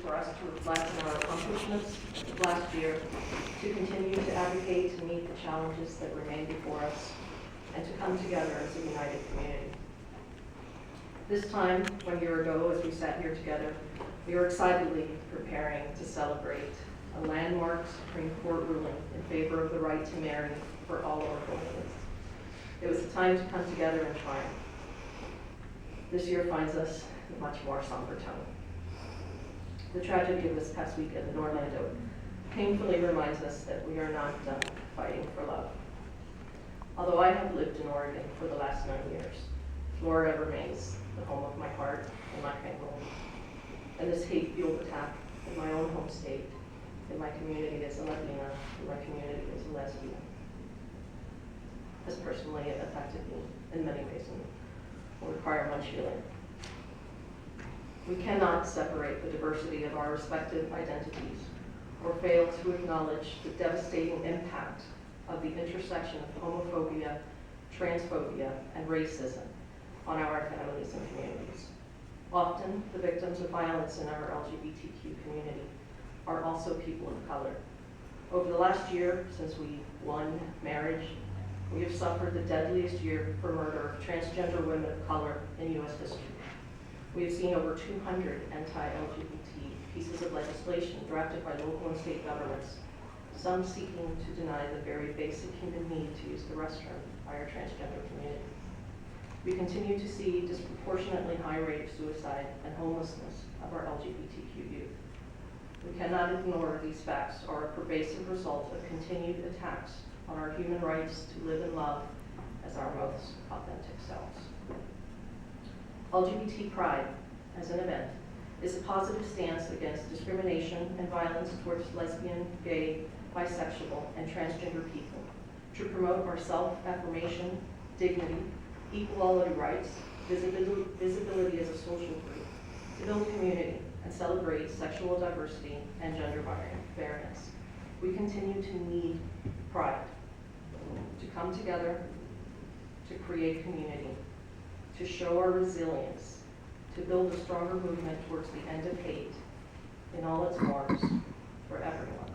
for us to reflect on our accomplishments of last year, to continue to advocate to meet the challenges that remain before us, and to come together as a united community. This time, 1 year ago, as we sat here together, we were excitedly preparing to celebrate a landmark Supreme Court ruling in favor of the right to marry for all our families. It was a time to come together and triumph. This year finds us in a much more somber tone. The tragedy of this past weekend in Orlando painfully reminds us that we are not done fighting for love. Although I have lived in Oregon for the last 9 years, Florida remains the home of my heart and my family. And this hate-fueled attack in my own home state, in my community as a Latina, in my community as a lesbian, has personally affected me in many ways and will require much healing. We cannot separate the diversity of our respective identities or fail to acknowledge the devastating impact of the intersection of homophobia, transphobia, and racism on our families and communities. Often, the victims of violence in our LGBTQ community are also people of color. Over the last year, since we won marriage, we have suffered the deadliest year for murder of transgender women of color in U.S. history. We have seen over 200 anti-LGBT pieces of legislation drafted by local and state governments, some seeking to deny the very basic human need to use the restroom by our transgender community. We continue to see disproportionately high rate of suicide and homelessness of our LGBTQ youth. We cannot ignore these facts are a pervasive result of continued attacks on our human rights to live and love as our most authentic selves. LGBT Pride, as an event, is a positive stance against discrimination and violence towards lesbian, gay, bisexual, and transgender people, to promote our self-affirmation, dignity, equality rights, visibility as a social group, to build community and celebrate sexual diversity and gender fairness. We continue to need pride, to come together, to create community, to show our resilience, to build a stronger movement towards the end of hate in all its forms for everyone.